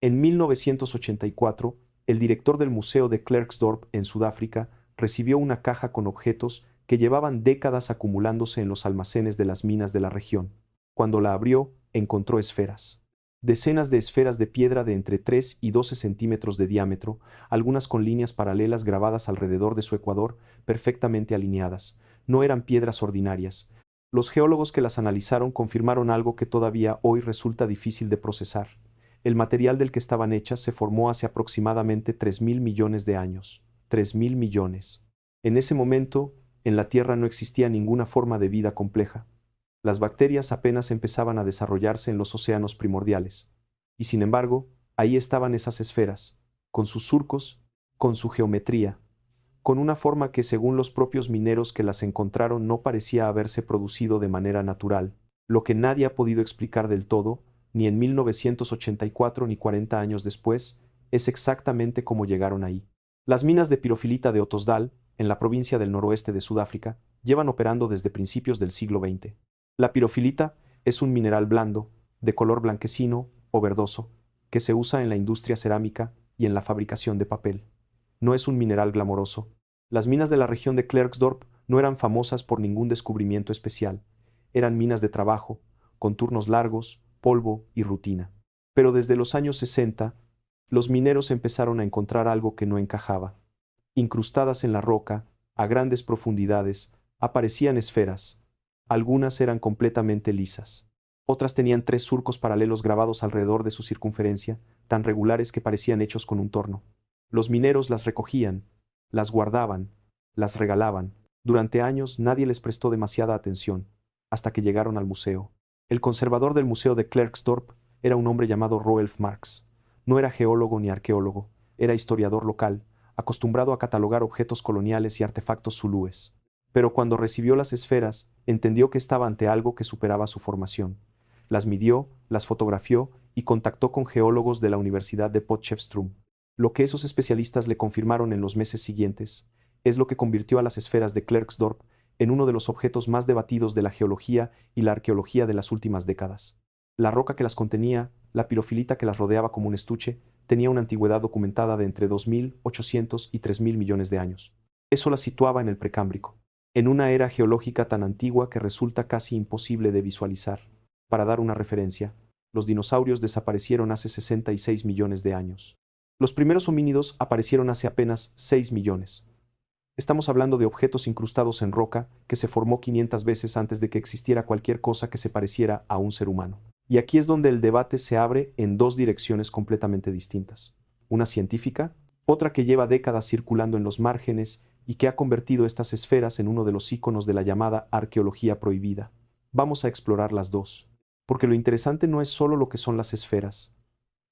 En 1984, el director del Museo de Klerksdorp en Sudáfrica recibió una caja con objetos que llevaban décadas acumulándose en los almacenes de las minas de la región. Cuando la abrió, encontró esferas. Decenas de esferas de piedra de entre 3 y 12 centímetros de diámetro, algunas con líneas paralelas grabadas alrededor de su ecuador, perfectamente alineadas. No eran piedras ordinarias. Los geólogos que las analizaron confirmaron algo que todavía hoy resulta difícil de procesar. El material del que estaban hechas se formó hace aproximadamente 3.000 millones de años. 3.000 millones. En ese momento, en la Tierra no existía ninguna forma de vida compleja. Las bacterias apenas empezaban a desarrollarse en los océanos primordiales. Y sin embargo, ahí estaban esas esferas, con sus surcos, con su geometría, con una forma que según los propios mineros que las encontraron no parecía haberse producido de manera natural, lo que nadie ha podido explicar del todo, ni en 1984 ni 40 años después, es exactamente cómo llegaron ahí. Las minas de pirofilita de Ottosdal, en la provincia del noroeste de Sudáfrica, llevan operando desde principios del siglo XX. La pirofilita es un mineral blando, de color blanquecino o verdoso, que se usa en la industria cerámica y en la fabricación de papel. No es un mineral glamoroso. Las minas de la región de Klerksdorp no eran famosas por ningún descubrimiento especial. Eran minas de trabajo, con turnos largos, polvo y rutina. Pero desde los años 60, los mineros empezaron a encontrar algo que no encajaba. Incrustadas en la roca, a grandes profundidades, aparecían esferas. Algunas eran completamente lisas. Otras tenían 3 surcos paralelos grabados alrededor de su circunferencia, tan regulares que parecían hechos con un torno. Los mineros las recogían, las guardaban, las regalaban. Durante años nadie les prestó demasiada atención, hasta que llegaron al museo. El conservador del museo de Klerksdorp era un hombre llamado Roelf Marx. No era geólogo ni arqueólogo, era historiador local, acostumbrado a catalogar objetos coloniales y artefactos zulúes. Pero cuando recibió las esferas, entendió que estaba ante algo que superaba su formación. Las midió, las fotografió y contactó con geólogos de la Universidad de Potchefstroom. Lo que esos especialistas le confirmaron en los meses siguientes es lo que convirtió a las esferas de Klerksdorp en uno de los objetos más debatidos de la geología y la arqueología de las últimas décadas. La roca que las contenía, la pirofilita que las rodeaba como un estuche, tenía una antigüedad documentada de entre 2.800 y 3.000 millones de años. Eso la situaba en el Precámbrico, en una era geológica tan antigua que resulta casi imposible de visualizar. Para dar una referencia, los dinosaurios desaparecieron hace 66 millones de años. Los primeros homínidos aparecieron hace apenas 6 millones. Estamos hablando de objetos incrustados en roca que se formó 500 veces antes de que existiera cualquier cosa que se pareciera a un ser humano. Y aquí es donde el debate se abre en 2 direcciones completamente distintas. Una científica, otra que lleva décadas circulando en los márgenes y que ha convertido estas esferas en uno de los íconos de la llamada arqueología prohibida. Vamos a explorar las dos. Porque lo interesante no es solo lo que son las esferas.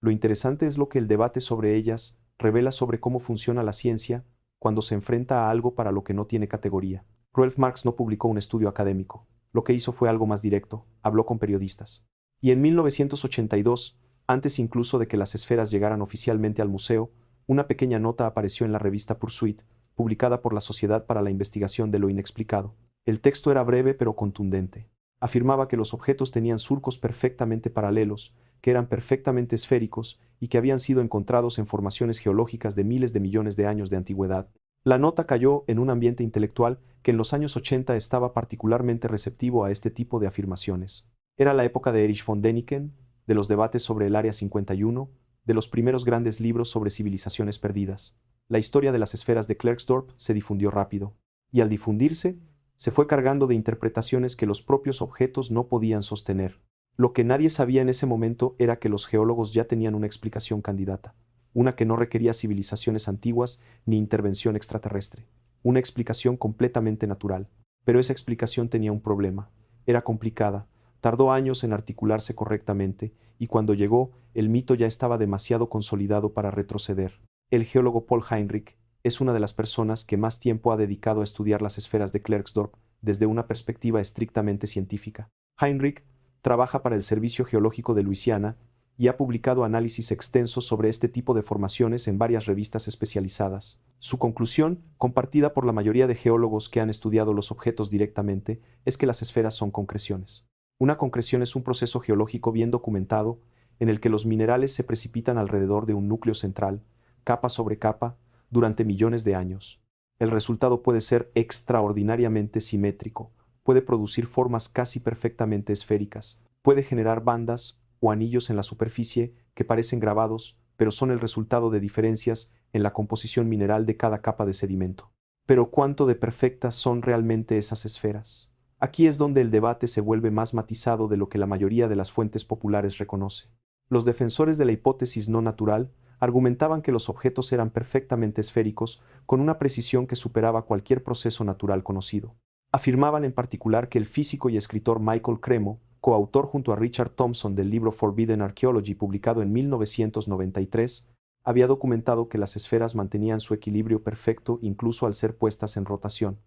Lo interesante es lo que el debate sobre ellas revela sobre cómo funciona la ciencia cuando se enfrenta a algo para lo que no tiene categoría. Rolf Marx no publicó un estudio académico. Lo que hizo fue algo más directo, habló con periodistas. Y en 1982, antes incluso de que las esferas llegaran oficialmente al museo, una pequeña nota apareció en la revista Pursuit, publicada por la Sociedad para la Investigación de lo Inexplicado. El texto era breve pero contundente. Afirmaba que los objetos tenían surcos perfectamente paralelos, que eran perfectamente esféricos y que habían sido encontrados en formaciones geológicas de miles de millones de años de antigüedad. La nota cayó en un ambiente intelectual que en los años 80 estaba particularmente receptivo a este tipo de afirmaciones. Era la época de Erich von Däniken, de los debates sobre el Área 51, de los primeros grandes libros sobre civilizaciones perdidas. La historia de las esferas de Klerksdorp se difundió rápido, y al difundirse, se fue cargando de interpretaciones que los propios objetos no podían sostener. Lo que nadie sabía en ese momento era que los geólogos ya tenían una explicación candidata, una que no requería civilizaciones antiguas ni intervención extraterrestre, una explicación completamente natural. Pero esa explicación tenía un problema. Era complicada, tardó años en articularse correctamente, y cuando llegó, el mito ya estaba demasiado consolidado para retroceder. El geólogo Paul Heinrich es una de las personas que más tiempo ha dedicado a estudiar las esferas de Klerksdorp desde una perspectiva estrictamente científica. Heinrich trabaja para el Servicio Geológico de Luisiana y ha publicado análisis extensos sobre este tipo de formaciones en varias revistas especializadas. Su conclusión, compartida por la mayoría de geólogos que han estudiado los objetos directamente, es que las esferas son concreciones. Una concreción es un proceso geológico bien documentado en el que los minerales se precipitan alrededor de un núcleo central, capa sobre capa, durante millones de años. El resultado puede ser extraordinariamente simétrico, puede producir formas casi perfectamente esféricas, puede generar bandas o anillos en la superficie que parecen grabados, pero son el resultado de diferencias en la composición mineral de cada capa de sedimento. Pero ¿cuánto de perfectas son realmente esas esferas? Aquí es donde el debate se vuelve más matizado de lo que la mayoría de las fuentes populares reconoce. Los defensores de la hipótesis no natural argumentaban que los objetos eran perfectamente esféricos con una precisión que superaba cualquier proceso natural conocido. Afirmaban en particular que el físico y escritor Michael Cremo, coautor junto a Richard Thompson del libro Forbidden Archaeology publicado en 1993, había documentado que las esferas mantenían su equilibrio perfecto incluso al ser puestas en rotación,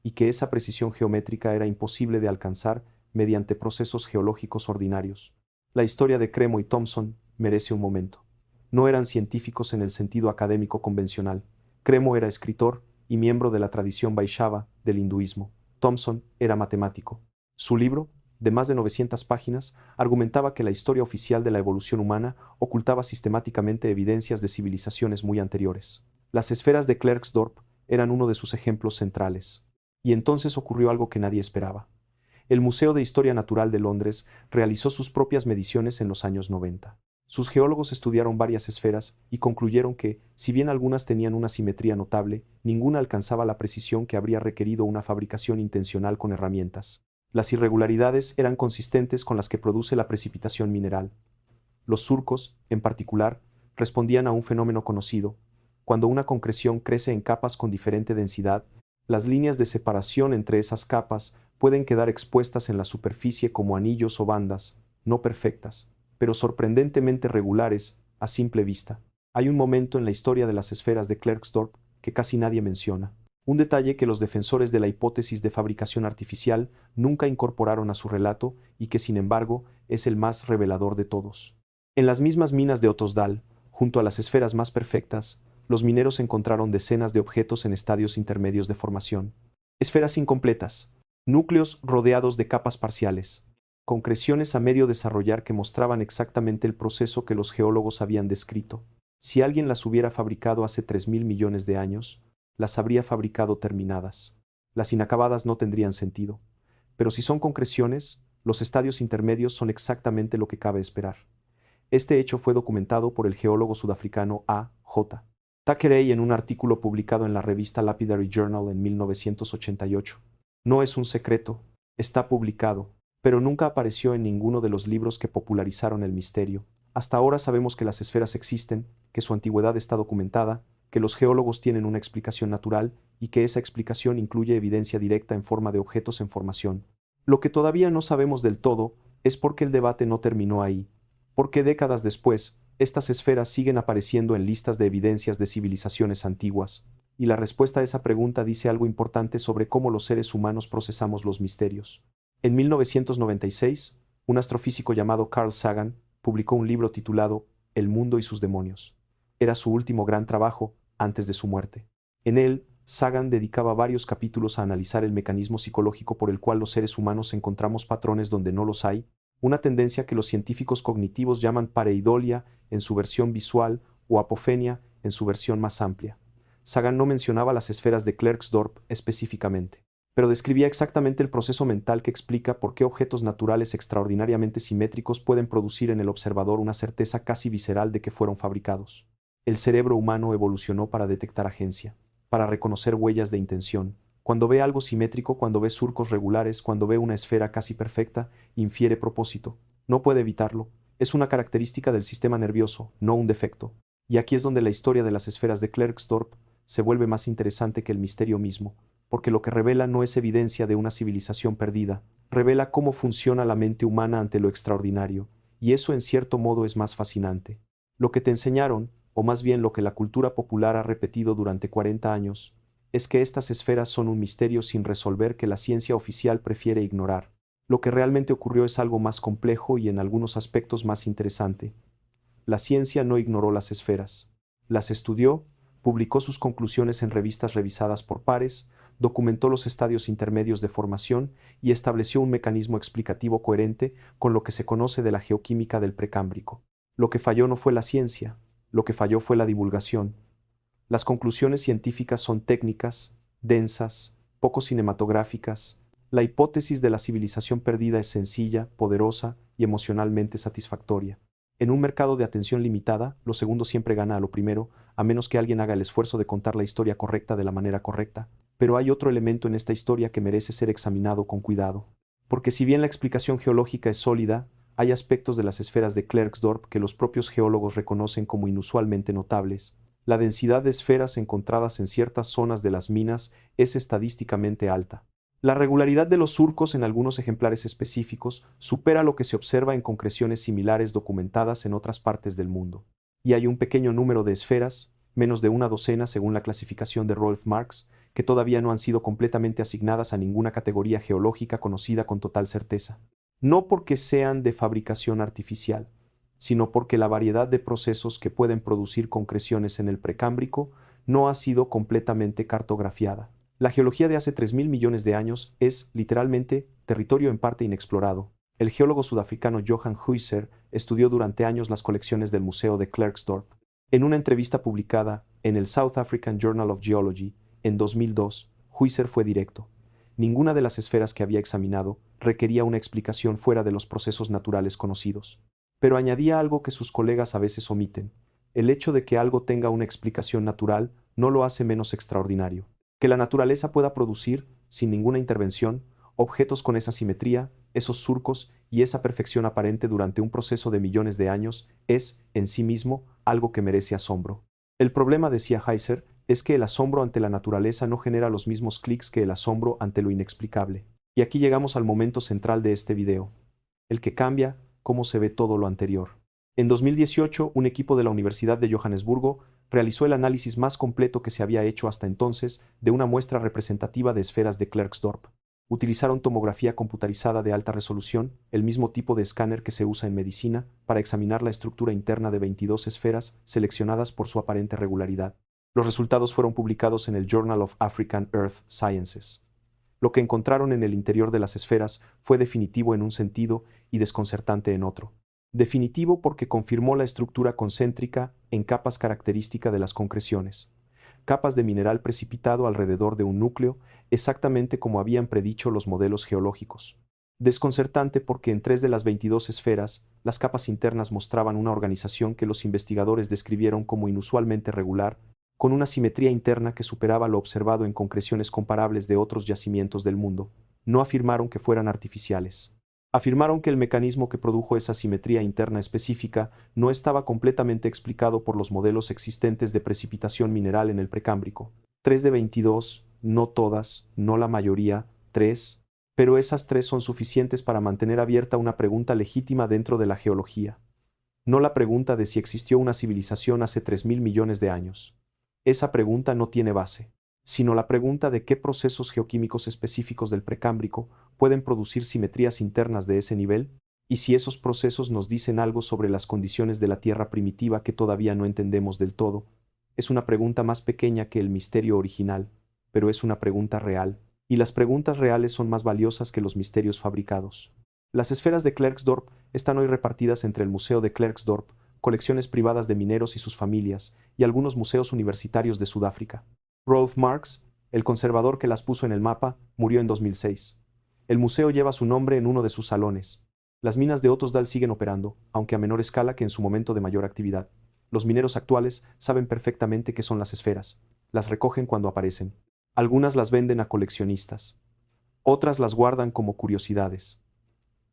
y que esa precisión geométrica era imposible de alcanzar mediante procesos geológicos ordinarios. La historia de Cremo y Thompson merece un momento. No eran científicos en el sentido académico convencional. Cremo era escritor y miembro de la tradición Vaishnava del hinduismo. Thompson era matemático. Su libro, de más de 900 páginas, argumentaba que la historia oficial de la evolución humana ocultaba sistemáticamente evidencias de civilizaciones muy anteriores. Las esferas de Klerksdorp eran uno de sus ejemplos centrales. Y entonces ocurrió algo que nadie esperaba. El Museo de Historia Natural de Londres realizó sus propias mediciones en los años 90. Sus geólogos estudiaron varias esferas y concluyeron que, si bien algunas tenían una simetría notable, ninguna alcanzaba la precisión que habría requerido una fabricación intencional con herramientas. Las irregularidades eran consistentes con las que produce la precipitación mineral. Los surcos, en particular, respondían a un fenómeno conocido. Cuando una concreción crece en capas con diferente densidad, las líneas de separación entre esas capas pueden quedar expuestas en la superficie como anillos o bandas, no perfectas, pero sorprendentemente regulares a simple vista. Hay un momento en la historia de las esferas de Klerksdorp que casi nadie menciona. Un detalle que los defensores de la hipótesis de fabricación artificial nunca incorporaron a su relato y que, sin embargo, es el más revelador de todos. En las mismas minas de Otosdal, junto a las esferas más perfectas, los mineros encontraron decenas de objetos en estadios intermedios de formación. Esferas incompletas, núcleos rodeados de capas parciales, concreciones a medio desarrollar que mostraban exactamente el proceso que los geólogos habían descrito. Si alguien las hubiera fabricado hace 3.000 millones de años, las habría fabricado terminadas. Las inacabadas no tendrían sentido. Pero si son concreciones, los estadios intermedios son exactamente lo que cabe esperar. Este hecho fue documentado por el geólogo sudafricano A. J. Thackeray en un artículo publicado en la revista Lapidary Journal en 1988. No es un secreto, está publicado, pero nunca apareció en ninguno de los libros que popularizaron el misterio. Hasta ahora sabemos que las esferas existen, que su antigüedad está documentada, que los geólogos tienen una explicación natural y que esa explicación incluye evidencia directa en forma de objetos en formación. Lo que todavía no sabemos del todo es por qué el debate no terminó ahí, porque décadas después, estas esferas siguen apareciendo en listas de evidencias de civilizaciones antiguas, y la respuesta a esa pregunta dice algo importante sobre cómo los seres humanos procesamos los misterios. En 1996, un astrofísico llamado Carl Sagan publicó un libro titulado El mundo y sus demonios. Era su último gran trabajo antes de su muerte. En él, Sagan dedicaba varios capítulos a analizar el mecanismo psicológico por el cual los seres humanos encontramos patrones donde no los hay, una tendencia que los científicos cognitivos llaman pareidolia en su versión visual o apofenia en su versión más amplia. Sagan no mencionaba las esferas de Klerksdorp específicamente, pero describía exactamente el proceso mental que explica por qué objetos naturales extraordinariamente simétricos pueden producir en el observador una certeza casi visceral de que fueron fabricados. El cerebro humano evolucionó para detectar agencia, para reconocer huellas de intención. Cuando ve algo simétrico, cuando ve surcos regulares, cuando ve una esfera casi perfecta, infiere propósito. No puede evitarlo. Es una característica del sistema nervioso, no un defecto. Y aquí es donde la historia de las esferas de Klerksdorp se vuelve más interesante que el misterio mismo, porque lo que revela no es evidencia de una civilización perdida, revela cómo funciona la mente humana ante lo extraordinario, y eso en cierto modo es más fascinante. Lo que te enseñaron, o más bien lo que la cultura popular ha repetido durante 40 años, es que estas esferas son un misterio sin resolver que la ciencia oficial prefiere ignorar. Lo que realmente ocurrió es algo más complejo y en algunos aspectos más interesante. La ciencia no ignoró las esferas. Las estudió, publicó sus conclusiones en revistas revisadas por pares, documentó los estadios intermedios de formación y estableció un mecanismo explicativo coherente con lo que se conoce de la geoquímica del Precámbrico. Lo que falló no fue la ciencia, lo que falló fue la divulgación. Las conclusiones científicas son técnicas, densas, poco cinematográficas. La hipótesis de la civilización perdida es sencilla, poderosa y emocionalmente satisfactoria. En un mercado de atención limitada, lo segundo siempre gana a lo primero, a menos que alguien haga el esfuerzo de contar la historia correcta de la manera correcta. Pero hay otro elemento en esta historia que merece ser examinado con cuidado. Porque si bien la explicación geológica es sólida, hay aspectos de las esferas de Klerksdorp que los propios geólogos reconocen como inusualmente notables. La densidad de esferas encontradas en ciertas zonas de las minas es estadísticamente alta. La regularidad de los surcos en algunos ejemplares específicos supera lo que se observa en concreciones similares documentadas en otras partes del mundo. Y hay un pequeño número de esferas, menos de una docena según la clasificación de Rolf Marx, que todavía no han sido completamente asignadas a ninguna categoría geológica conocida con total certeza. No porque sean de fabricación artificial, sino porque la variedad de procesos que pueden producir concreciones en el Precámbrico no ha sido completamente cartografiada. La geología de hace 3.000 millones de años es, literalmente, territorio en parte inexplorado. El geólogo sudafricano Johan Huizer estudió durante años las colecciones del Museo de Klerksdorp. En una entrevista publicada en el South African Journal of Geology en 2002, Huizer fue directo. Ninguna de las esferas que había examinado requería una explicación fuera de los procesos naturales conocidos. Pero añadía algo que sus colegas a veces omiten. El hecho de que algo tenga una explicación natural no lo hace menos extraordinario. Que la naturaleza pueda producir, sin ninguna intervención, objetos con esa simetría, esos surcos y esa perfección aparente durante un proceso de millones de años es, en sí mismo, algo que merece asombro. El problema, decía Heiser, es que el asombro ante la naturaleza no genera los mismos clics que el asombro ante lo inexplicable. Y aquí llegamos al momento central de este video, el que cambia cómo se ve todo lo anterior. En 2018, un equipo de la Universidad de Johannesburgo realizó el análisis más completo que se había hecho hasta entonces de una muestra representativa de esferas de Klerksdorp. Utilizaron tomografía computarizada de alta resolución, el mismo tipo de escáner que se usa en medicina, para examinar la estructura interna de 22 esferas seleccionadas por su aparente regularidad. Los resultados fueron publicados en el Journal of African Earth Sciences. Lo que encontraron en el interior de las esferas fue definitivo en un sentido y desconcertante en otro. Definitivo porque confirmó la estructura concéntrica en capas característica de las concreciones, capas de mineral precipitado alrededor de un núcleo, exactamente como habían predicho los modelos geológicos. Desconcertante porque en 3 de las 22 esferas, las capas internas mostraban una organización que los investigadores describieron como inusualmente regular, con una simetría interna que superaba lo observado en concreciones comparables de otros yacimientos del mundo. No afirmaron que fueran artificiales. Afirmaron que el mecanismo que produjo esa simetría interna específica no estaba completamente explicado por los modelos existentes de precipitación mineral en el Precámbrico. 3 de 22, no todas, no la mayoría, 3, pero esas 3 son suficientes para mantener abierta una pregunta legítima dentro de la geología. No la pregunta de si existió una civilización hace 3.000 millones de años. Esa pregunta no tiene base, sino la pregunta de qué procesos geoquímicos específicos del Precámbrico pueden producir simetrías internas de ese nivel, y si esos procesos nos dicen algo sobre las condiciones de la Tierra primitiva que todavía no entendemos del todo. Es una pregunta más pequeña que el misterio original, pero es una pregunta real, y las preguntas reales son más valiosas que los misterios fabricados. Las esferas de Klerksdorp están hoy repartidas entre el Museo de Klerksdorp, colecciones privadas de mineros y sus familias, y algunos museos universitarios de Sudáfrica. Rolf Marx, el conservador que las puso en el mapa, murió en 2006. El museo lleva su nombre en uno de sus salones. Las minas de Ottosdal siguen operando, aunque a menor escala que en su momento de mayor actividad. Los mineros actuales saben perfectamente qué son las esferas. Las recogen cuando aparecen. Algunas las venden a coleccionistas. Otras las guardan como curiosidades.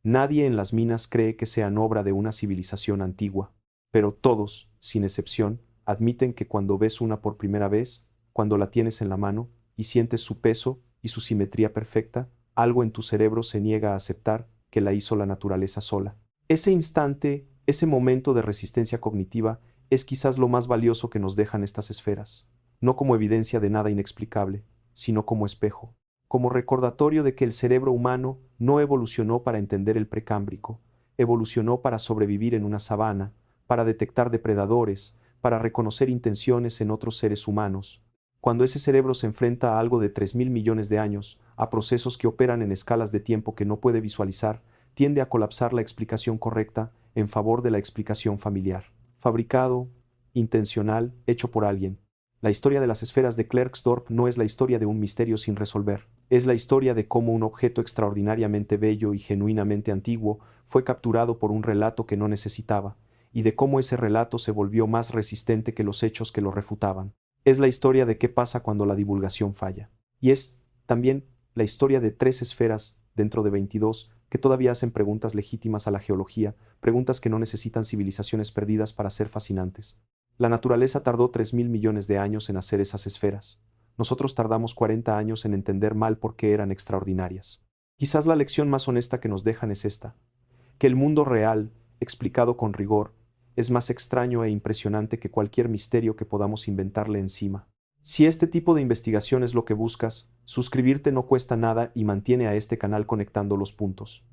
Nadie en las minas cree que sean obra de una civilización antigua, pero todos, sin excepción, admiten que cuando ves una por primera vez, cuando la tienes en la mano y sientes su peso y su simetría perfecta, algo en tu cerebro se niega a aceptar que la hizo la naturaleza sola. Ese instante, ese momento de resistencia cognitiva, es quizás lo más valioso que nos dejan estas esferas, no como evidencia de nada inexplicable, sino como espejo, como recordatorio de que el cerebro humano no evolucionó para entender el Precámbrico, evolucionó para sobrevivir en una sabana, para detectar depredadores, para reconocer intenciones en otros seres humanos. Cuando ese cerebro se enfrenta a algo de 3.000 millones de años, a procesos que operan en escalas de tiempo que no puede visualizar, tiende a colapsar la explicación correcta en favor de la explicación familiar. Fabricado, intencional, hecho por alguien. La historia de las esferas de Klerksdorp no es la historia de un misterio sin resolver, es la historia de cómo un objeto extraordinariamente bello y genuinamente antiguo fue capturado por un relato que no necesitaba, y de cómo ese relato se volvió más resistente que los hechos que lo refutaban. Es la historia de qué pasa cuando la divulgación falla. Y es, también, la historia de 3 esferas, dentro de 22, que todavía hacen preguntas legítimas a la geología, preguntas que no necesitan civilizaciones perdidas para ser fascinantes. La naturaleza tardó 3.000 millones de años en hacer esas esferas. Nosotros tardamos 40 años en entender mal por qué eran extraordinarias. Quizás la lección más honesta que nos dejan es esta: que el mundo real, explicado con rigor, es más extraño e impresionante que cualquier misterio que podamos inventarle encima. Si este tipo de investigación es lo que buscas, suscribirte no cuesta nada y mantiene a este canal conectando los puntos.